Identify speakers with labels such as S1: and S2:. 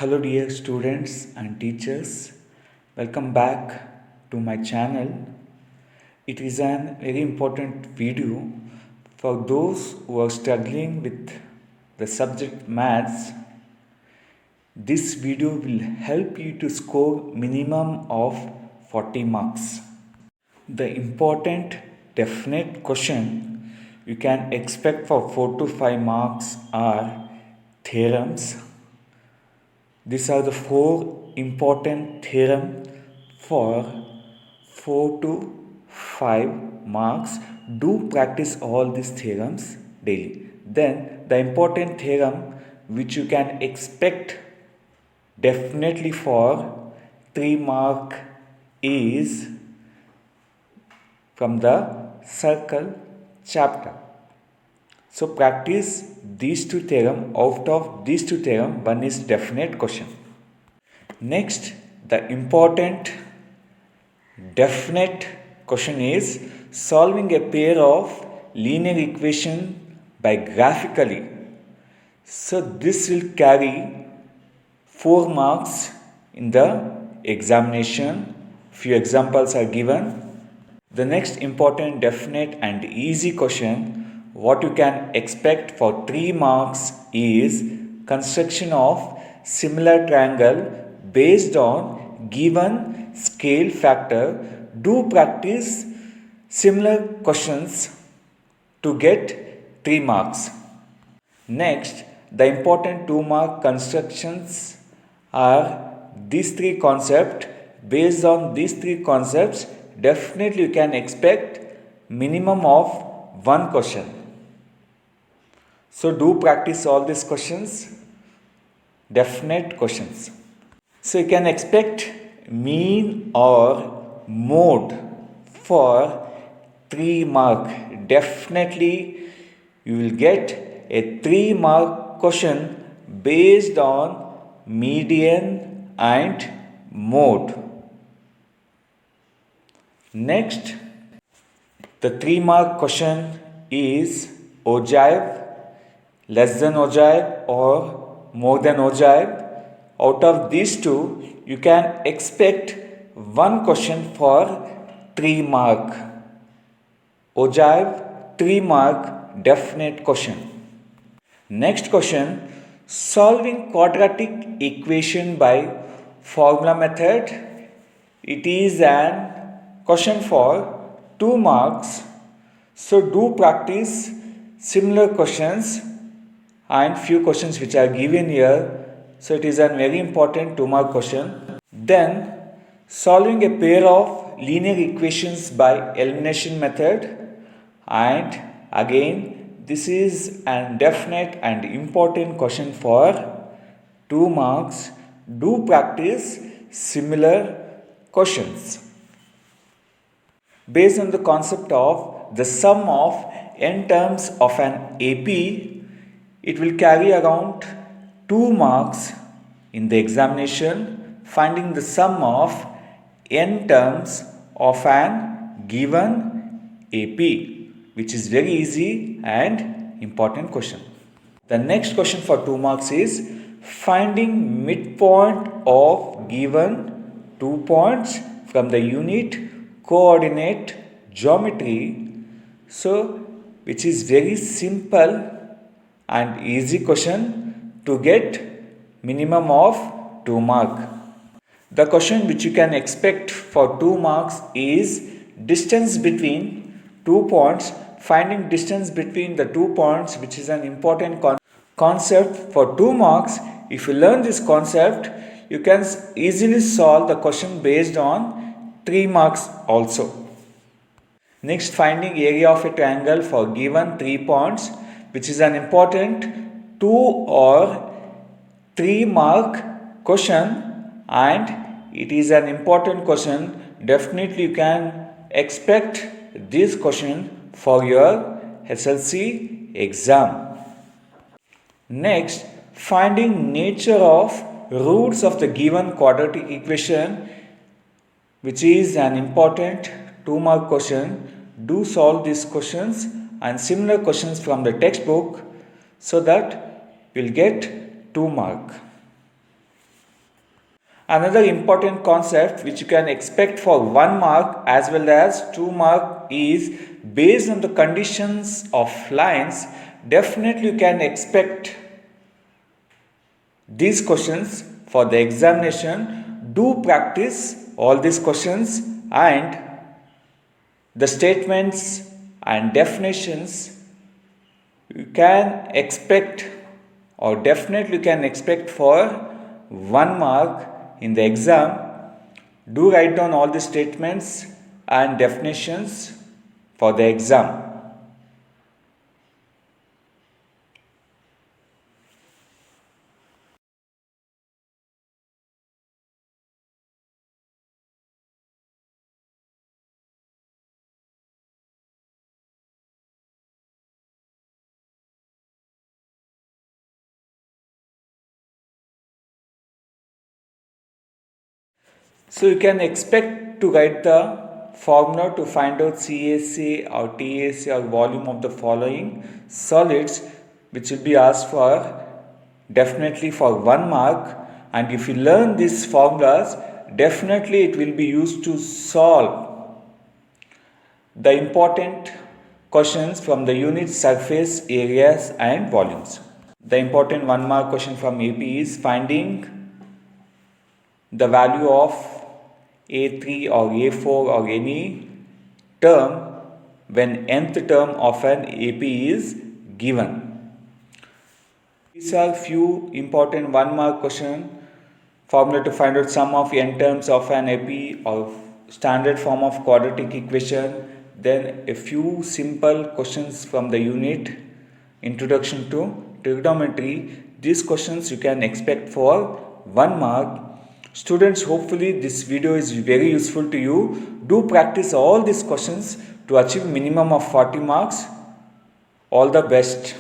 S1: Hello, dear students and teachers. Welcome back to my channel. It is an very important video for those who are struggling with the subject maths. This video will help you to score minimum of 40 marks. The important definite question you can expect for 4 to 5 marks are theorems. These are the four important theorems for 4 to 5 marks. Do practice all these theorems daily. Then the important theorem which you can expect definitely for 3 mark is from the circle chapter. So practice these two theorems. Out of these two theorems, one is definite question. Next, the important definite question is solving a pair of linear equation by graphically. So this will carry 4 marks in the examination. Few examples are given. The next important definite and easy question what you can expect for 3 marks is construction of similar triangle based on given scale factor. Do practice similar questions to get 3 marks. Next, the important 2 mark constructions are these 3 concepts. Based on these 3 concepts, definitely you can expect minimum of 1 question. So do practice all these questions, definite questions. So you can expect mean or mode for 3 mark. Definitely you will get a 3 mark question based on median and mode. Next, the 3 mark question is ogive, less than ogive or more than ogive. Out of these two, you can expect 1 question for 3 mark. Ogive, 3 mark definite question. Next question, solving quadratic equation by formula method. It is an question for 2 marks. So do practice similar questions and few questions which are given here. So it is a very important 2 mark question. Then solving a pair of linear equations by elimination method, and again this is an definite and important question for 2 marks. Do practice similar questions. Based on the concept of the sum of n terms of an AP, it will carry around 2 marks in the examination, finding the sum of n terms of an given AP, which is very easy and important question. The next question for 2 marks is finding midpoint of given 2 points from the unit coordinate geometry. So which is very simple and easy question to get minimum of 2 mark. The question which you can expect for 2 marks is distance between 2 points. Finding distance between the 2 points, which is an important concept for 2 marks. If you learn this concept, you can easily solve the question based on 3 marks also. Next, finding area of a triangle for given 3 points, which is an important 2 or 3 mark question, and it is an important question. Definitely you can expect this question for your SLC exam. Next, finding nature of roots of the given quadratic equation, which is an important 2 mark question. Do solve these questions and similar questions from the textbook so that you will get 2 mark. Another important concept which you can expect for 1 mark as well as 2 mark is based on the conditions of lines. Definitely you can expect these questions for the examination. Do practice all these questions, and the statements and definitions you can expect, or definitely you can expect for 1 mark in the exam. Do write down all the statements and definitions for the exam. So you can expect to write the formula to find out CSA or TSA or volume of the following solids, which will be asked for definitely for 1 mark. And if you learn these formulas, definitely it will be used to solve the important questions from the unit surface areas and volumes. The important 1 mark question from AP is finding the value of A3 or A4 or any term when nth term of an AP is given. These are few important 1 mark question. Formula to find out sum of n terms of an AP or standard form of quadratic equation. Then a few simple questions from the unit introduction to trigonometry. These questions you can expect for 1 mark. Students, hopefully this video is very useful to you. Do practice all these questions to achieve minimum of 40 marks. All the best.